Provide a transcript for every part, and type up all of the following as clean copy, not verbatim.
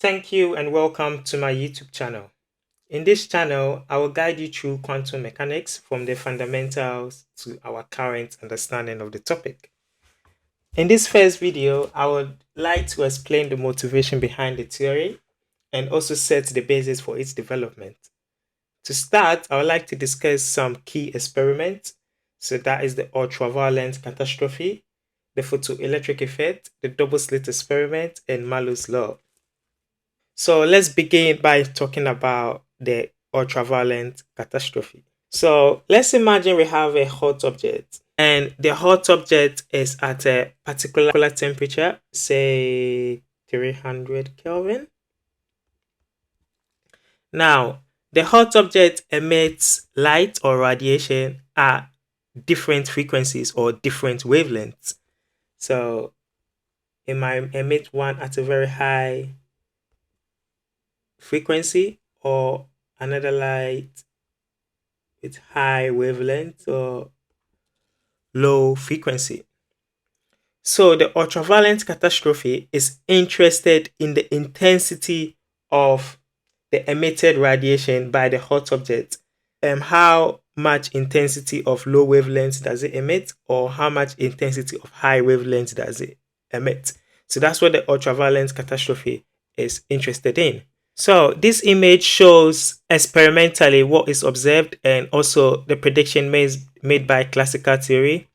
Thank you and welcome to my YouTube channel. In this channel, I will guide you through quantum mechanics from the fundamentals to our current understanding of the topic. In this first video, I would like to explain the motivation behind the theory and also set the basis for its development. To start, I would like to discuss some key experiments. So that is the ultraviolet catastrophe, the photoelectric effect, the double-slit experiment, and Malus Law. So let's begin by talking about the ultraviolet catastrophe. So let's imagine we have a hot object and the hot object is at a particular temperature, say 300 Kelvin. Now, the hot object emits light or radiation at different frequencies or different wavelengths. So it might emit one at a very high frequency or another light with high wavelength or low frequency. So the ultraviolet catastrophe is interested in the intensity of the emitted radiation by the hot object. How much intensity of low wavelength does it emit, or how much intensity of high wavelength does it emit? So that's what the ultraviolet catastrophe is interested in. So this image shows experimentally what is observed and also the prediction made by classical theory.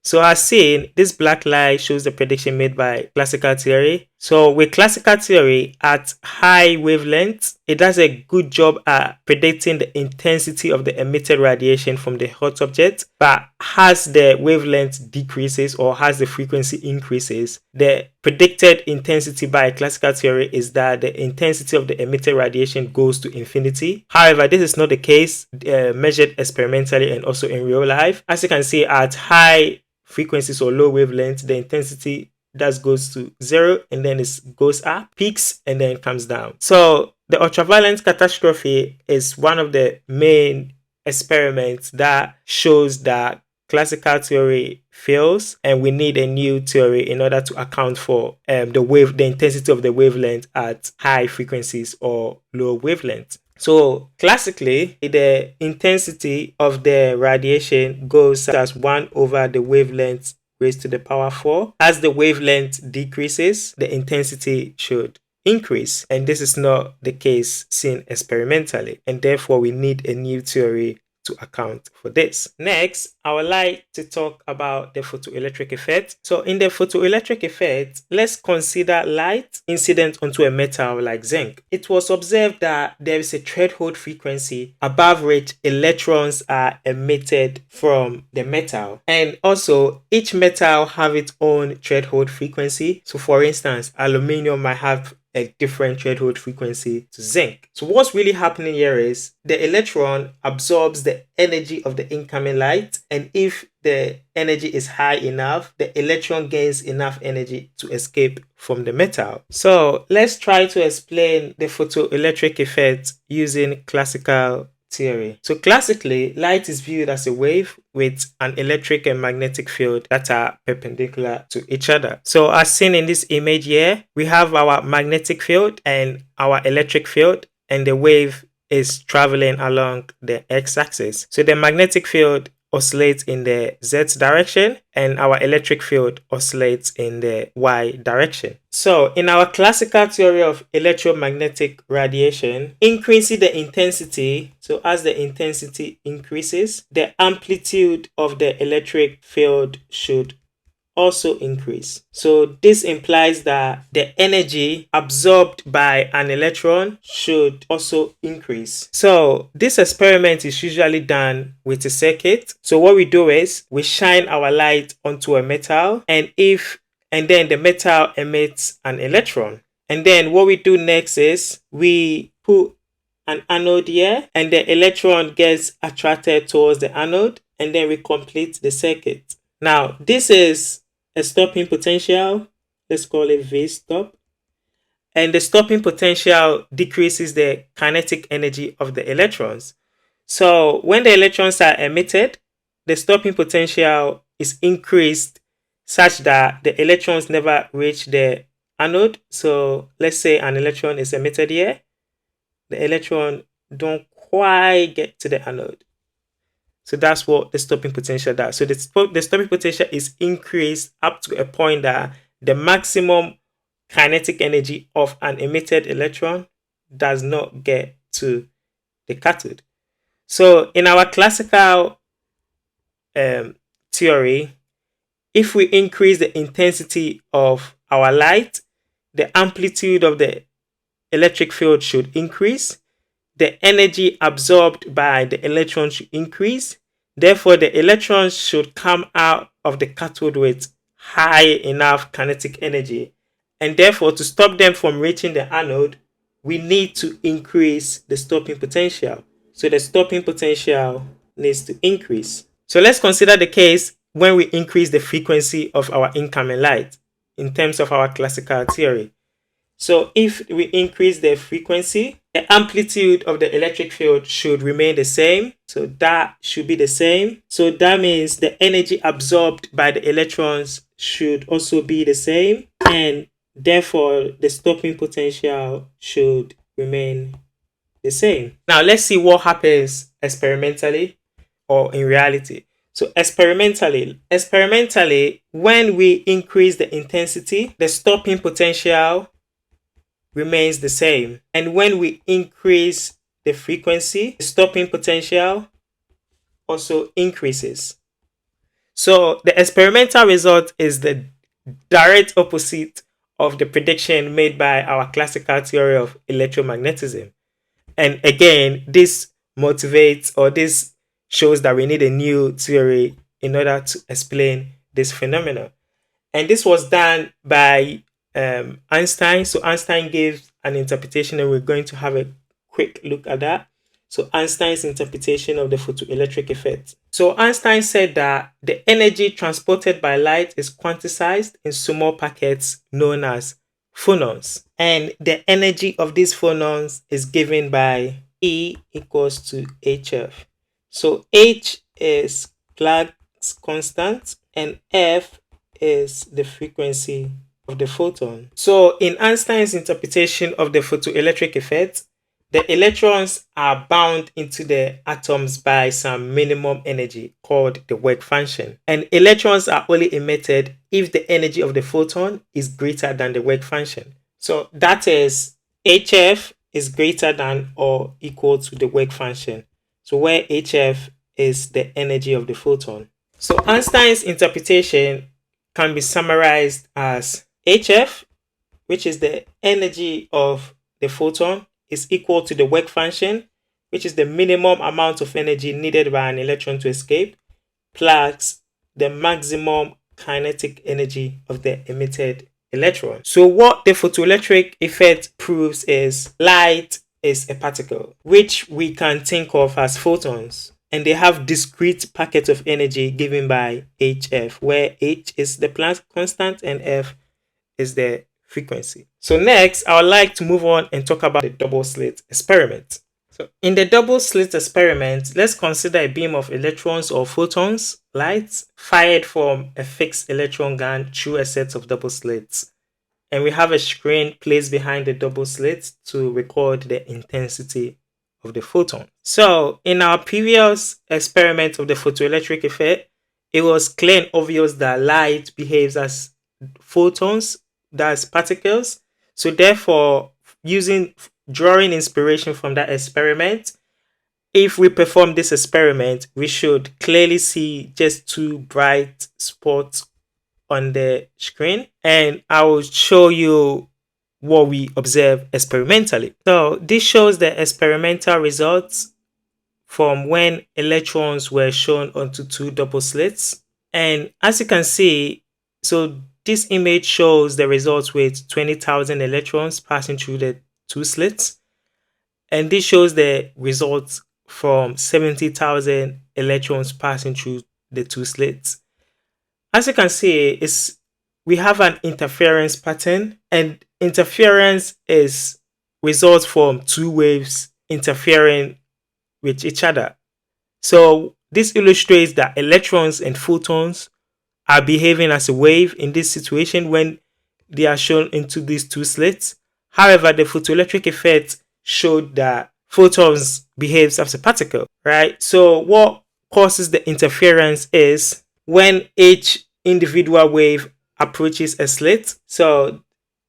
So as seen, this black line shows the prediction made by classical theory. So with classical theory at high wavelengths, it does a good job at predicting the intensity of the emitted radiation from the hot object. But as the wavelength decreases or as the frequency increases, the predicted intensity by classical theory is that the intensity of the emitted radiation goes to infinity. However, this is not the case measured experimentally and also in real life. As you can see, at high frequencies or low wavelengths, the intensity just goes to zero and then it goes up, peaks, and then comes down. So the ultraviolet catastrophe is one of the main experiments that shows that classical theory fails and we need a new theory in order to account for the intensity of the wavelength at high frequencies or low wavelengths. So classically, the intensity of the radiation goes as 1 over the wavelength raised to the power 4. As the wavelength decreases, the intensity should increase. And this is not the case seen experimentally. And therefore, we need a new theory to account for this. Next, I would like to talk about the photoelectric effect. So in the photoelectric effect, let's consider light incident onto a metal like zinc. It was observed that there is a threshold frequency above which electrons are emitted from the metal. And also, each metal have its own threshold frequency. So for instance, aluminium might have a different threshold frequency to zinc. So what's really happening here is the electron absorbs the energy of the incoming light, and if the energy is high enough, the electron gains enough energy to escape from the metal. So let's try to explain the photoelectric effect using classical theory. So classically, light is viewed as a wave with an electric and magnetic field that are perpendicular to each other. So as seen in this image here, we have our magnetic field and our electric field, and the wave is traveling along the x-axis. So the magnetic field oscillates in the z direction and our electric field oscillates in the y direction. So in our classical theory of electromagnetic radiation, increasing the intensity, so as the intensity increases, the amplitude of the electric field should also increase. So this implies that the energy absorbed by an electron should also increase. So this experiment is usually done with a circuit. So what we do is we shine our light onto a metal, and then the metal emits an electron. And then what we do next is we put an anode here, and the electron gets attracted towards the anode, and then we complete the circuit. Now, this is a stopping potential. Let's call it V stop. And the stopping potential decreases the kinetic energy of the electrons. So when the electrons are emitted, the stopping potential is increased such that the electrons never reach the anode. So let's say an electron is emitted here. The electron don't quite get to the anode. So that's what the stopping potential does. So the stopping potential is increased up to a point that the maximum kinetic energy of an emitted electron does not get to the cathode. So in our classical theory, if we increase the intensity of our light, the amplitude of the electric field should increase. The energy absorbed by the electron should increase. Therefore, the electrons should come out of the cathode with high enough kinetic energy. And therefore, to stop them from reaching the anode, we need to increase the stopping potential. So the stopping potential needs to increase. So let's consider the case when we increase the frequency of our incoming light in terms of our classical theory. So if we increase the frequency, the amplitude of the electric field should remain the same. So that should be the same. So that means the energy absorbed by the electrons should also be the same. And therefore, the stopping potential should remain the same. Now, let's see what happens experimentally or in reality. So experimentally, when we increase the intensity, the stopping potential remains the same. And when we increase the frequency, the stopping potential also increases. So the experimental result is the direct opposite of the prediction made by our classical theory of electromagnetism. And again, this motivates, or this shows that we need a new theory in order to explain this phenomenon. And this was done by Einstein. So Einstein gave an interpretation, and we're going to have a quick look at that. So Einstein's interpretation of the photoelectric effect. So Einstein said that the energy transported by light is quantized in small packets known as phonons. And the energy of these phonons is given by E equals to HF. So H is Planck's constant and F is the frequency of the photon. So in Einstein's interpretation of the photoelectric effect, the electrons are bound into the atoms by some minimum energy called the work function. And electrons are only emitted if the energy of the photon is greater than the work function. So that is HF is greater than or equal to the work function. So where HF is the energy of the photon. So Einstein's interpretation can be summarized as HF, which is the energy of the photon, is equal to the work function, which is the minimum amount of energy needed by an electron to escape, plus the maximum kinetic energy of the emitted electron. So what the photoelectric effect proves is light is a particle, which we can think of as photons. And they have discrete packets of energy given by HF, where H is the Planck constant and F is the frequency. So next, I would like to move on and talk about the double-slit experiment. So in the double-slit experiment, let's consider a beam of electrons or photons, light, fired from a fixed electron gun through a set of double slits. And we have a screen placed behind the double slit to record the intensity of the photon. So in our previous experiment of the photoelectric effect, it was clear and obvious that light behaves as photons, that's particles. So therefore, drawing inspiration from that experiment, if we perform this experiment, we should clearly see just two bright spots on the screen, and I will show you what we observe experimentally. So this shows the experimental results from when electrons were shown onto two double slits. And as you can see, so this image shows the results with 20,000 electrons passing through the two slits. And this shows the results from 70,000 electrons passing through the two slits. As you can see, we have an interference pattern, and interference results from two waves interfering with each other. So this illustrates that electrons and photons are behaving as a wave in this situation when they are shown into these two slits. However, the photoelectric effect showed that photons behaves as a particle, right? So what causes the interference is when each individual wave approaches a slit. So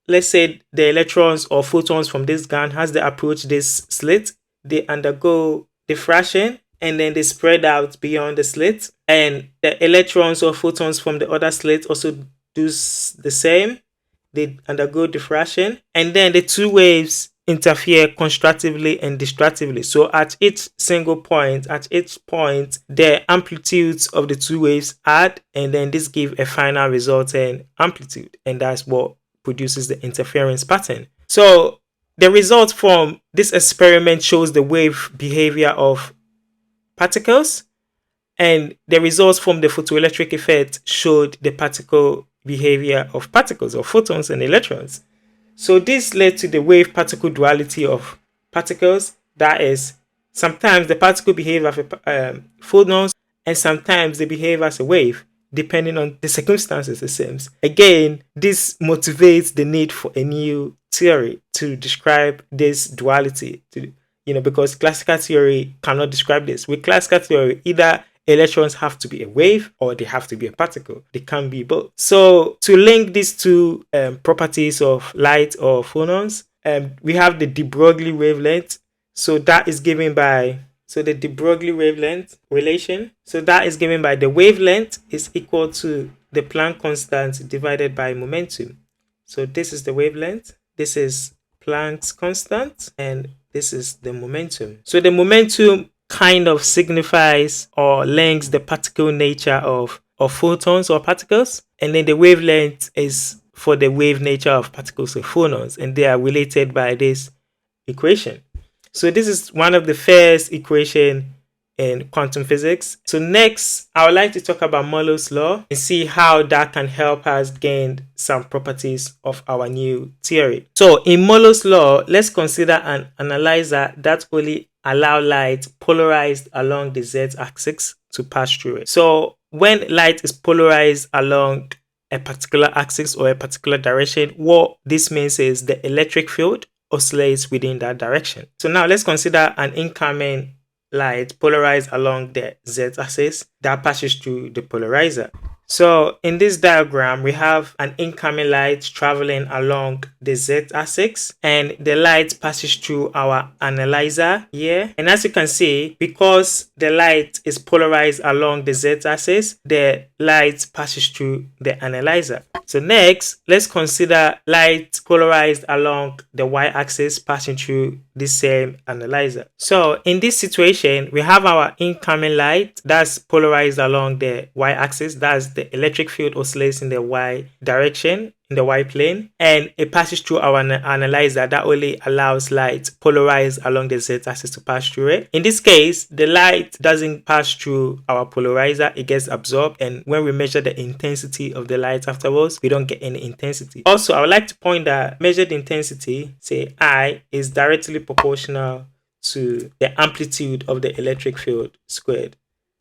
let's say the electrons or photons from this gun, as they approach this slit, they undergo diffraction and then they spread out beyond the slit. And the electrons or photons from the other slit also do the same. They undergo diffraction. And then the two waves interfere constructively and destructively. So at each point, the amplitudes of the two waves add, and then this gives a final resulting amplitude. And that's what produces the interference pattern. So the result from this experiment shows the wave behavior of particles, and the results from the photoelectric effect showed the particle behavior of particles or photons and electrons. So this led to the wave particle duality of particles. That is, sometimes the particle behave as photons and sometimes they behave as a wave, depending on the circumstances, it seems. Again, this motivates the need for a new theory to describe this duality, because classical theory cannot describe this. With classical theory, either electrons have to be a wave or they have to be a particle. They can't be both. So to link these two properties of light or photons, we have the de Broglie wavelength. So that is given by the de Broglie wavelength relation. So that is given by the wavelength is equal to the Planck constant divided by momentum. So this is the wavelength. This is Planck's constant, and this is the momentum. So the momentum kind of signifies or links the particle nature of photons or particles, and then the wavelength is for the wave nature of particles or photons, and they are related by this equation. So this is one of the first equation in quantum physics. So next, I would like to talk about Malus Law and see how that can help us gain some properties of our new theory. So in Malus Law, let's consider an analyzer that only allow light polarized along the z-axis to pass through it. So when light is polarized along a particular axis or a particular direction, what this means is the electric field oscillates within that direction. So now let's consider an incoming light polarized along the z-axis that passes through the polarizer. So in this diagram, we have an incoming light traveling along the z-axis, and the light passes through our analyzer here. And as you can see, because the light is polarized along the z-axis, the light passes through the analyzer. So next, let's consider light polarized along the y-axis passing through the same analyzer. So in this situation, we have our incoming light that's polarized along the y-axis. That's the electric field oscillates in the y direction, in the y plane, and it passes through our analyzer that only allows light polarized along the z-axis to pass through it. In this case, the light doesn't pass through our polarizer, it gets absorbed, and when we measure the intensity of the light afterwards, we don't get any intensity. Also, I would like to point that measured intensity, say I, is directly proportional to the amplitude of the electric field squared.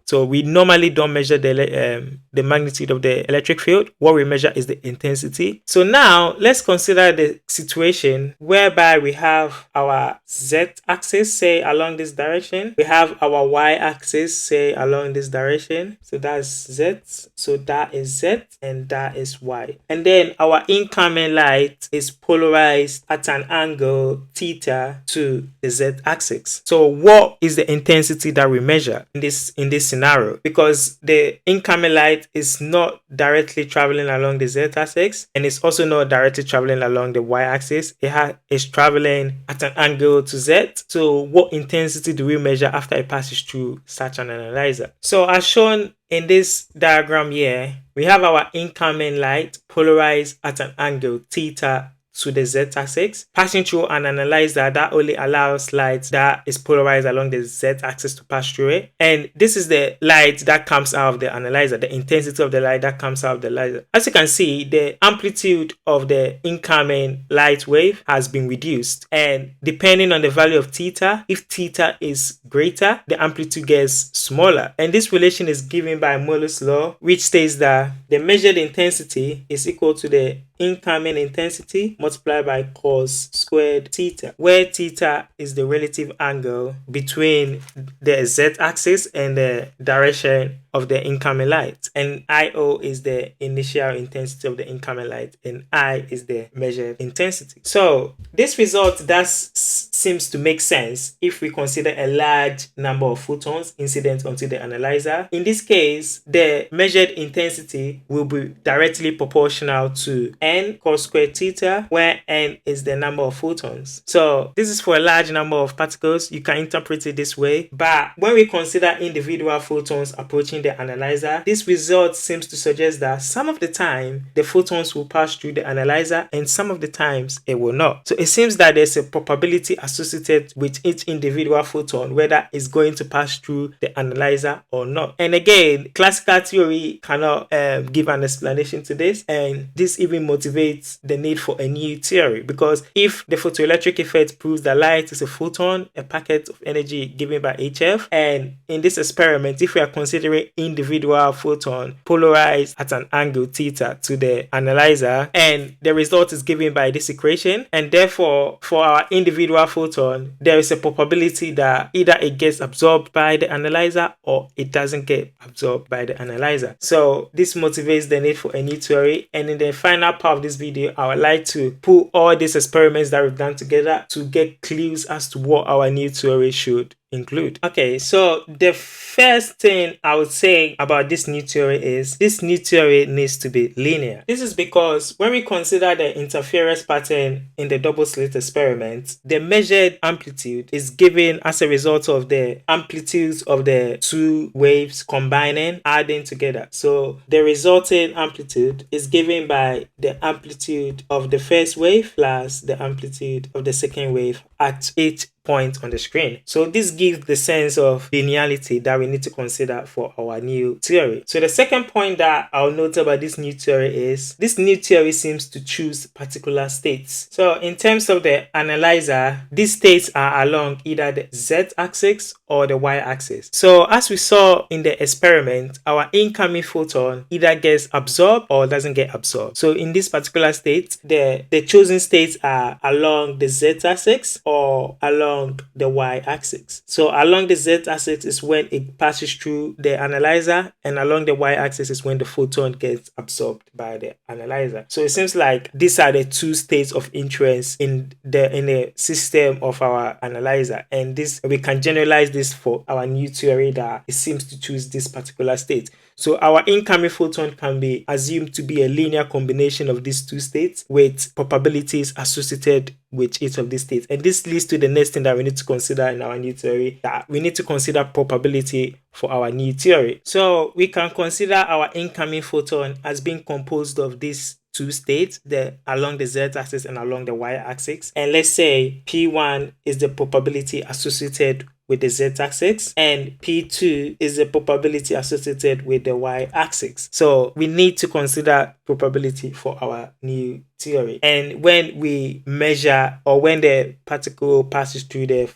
So we normally don't measure the magnitude of the electric field. What we measure is the intensity. So now let's consider the situation whereby we have our z-axis, say along this direction. We have our y-axis, say along this direction. So that's z. So that is z and that is y. And then our incoming light is polarized at an angle theta to the z-axis. So what is the intensity that we measure in this scenario? Because the incoming light is not directly traveling along the z-axis, and it's also not directly traveling along the y-axis. It's traveling at an angle to z. So what intensity do we measure after it passes through such an analyzer? So as shown in this diagram here, we have our incoming light polarized at an angle theta to the z-axis, passing through an analyzer that only allows light that is polarized along the z-axis to pass through it. And this is the light that comes out of the analyzer, the intensity of the light that comes out of the laser. As you can see, the amplitude of the incoming light wave has been reduced, and depending on the value of theta, if theta is greater, the amplitude gets smaller. And this relation is given by Malus law, which states that the measured intensity is equal to the incoming intensity multiplied by cos squared theta, where theta is the relative angle between the z-axis and the direction of the incoming light, and IO is the initial intensity of the incoming light, and I is the measured intensity. So this result seems to make sense if we consider a large number of photons incident onto the analyzer. In this case, the measured intensity will be directly proportional to n cos squared theta, where n is the number of photons. So this is for a large number of particles. You can interpret it this way, but when we consider individual photons approaching the analyzer, this result seems to suggest that some of the time the photons will pass through the analyzer and some of the times it will not. So it seems that there's a probability associated with each individual photon, whether it's going to pass through the analyzer or not. And again, classical theory cannot give an explanation to this, and this even motivates the need for a new theory, because if the photoelectric effect proves that light is a photon, a packet of energy given by HF, and in this experiment, if we are considering individual photon polarized at an angle theta to the analyzer, and the result is given by this equation, and therefore for our individual photon there is a probability that either it gets absorbed by the analyzer or it doesn't get absorbed by the analyzer. So this motivates the need for a new theory, and in the final part of this video I would like to put all these experiments that we've done together to get clues as to what our new theory should include. Okay, so the first thing I would say about this new theory is this new theory needs to be linear. This is because when we consider the interference pattern in the double slit experiment, the measured amplitude is given as a result of the amplitudes of the two waves combining, adding together. So the resulting amplitude is given by the amplitude of the first wave plus the amplitude of the second wave at each point on the screen. So this gives the sense of linearity that we need to consider for our new theory. So the second point that I'll note about this new theory is this new theory seems to choose particular states. So in terms of the analyzer, these states are along either the z-axis or the y-axis. So as we saw in the experiment, our incoming photon either gets absorbed or doesn't get absorbed. So in this particular state, the chosen states are along the z-axis or along the y-axis. So along the z-axis is when it passes through the analyzer, and along the y-axis is when the photon gets absorbed by the analyzer. So it seems like these are the two states of interest in the system of our analyzer, and this we can generalize this for our new theory that it seems to choose this particular state. So our incoming photon can be assumed to be a linear combination of these two states with probabilities associated with each of these states. And this leads to the next thing that we need to consider in our new theory, that we need to consider probability for our new theory. So we can consider our incoming photon as being composed of these two states, along the z-axis and along the y-axis. And let's say P1 is the probability associated with the z-axis, and P2 is the probability associated with the y-axis. So we need to consider probability for our new theory. And when we measure, or when the particle passes through the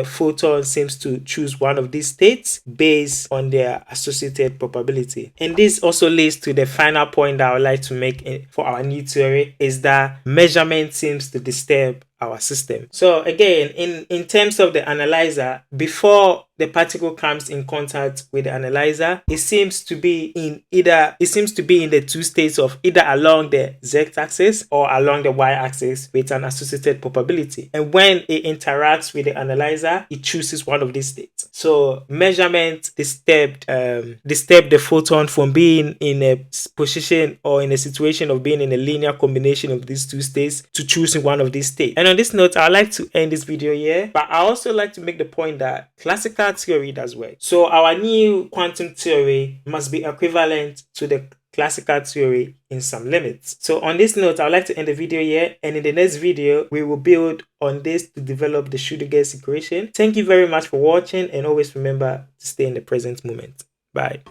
photon seems to choose one of these states based on their associated probability. And this also leads to the final point that I would like to make for our new theory, is that measurement seems to disturb our system. So again, in terms of the analyzer, before the particle comes in contact with the analyzer, it seems to be in the two states of either along the z-axis or along the y-axis with an associated probability. And when it interacts with the analyzer, it chooses one of these states. So measurement disturbed the photon from being in a position or in a situation of being in a linear combination of these two states to choosing one of these states. And on this note, I'd like to end this video here, but I also like to make the point that classical theory does work. So our new quantum theory must be equivalent to the classical theory in some limits. So on this note, I'd like to end the video here, and in the next video, we will build on this to develop the Schrödinger's equation. Thank you very much for watching, and always remember to stay in the present moment. Bye.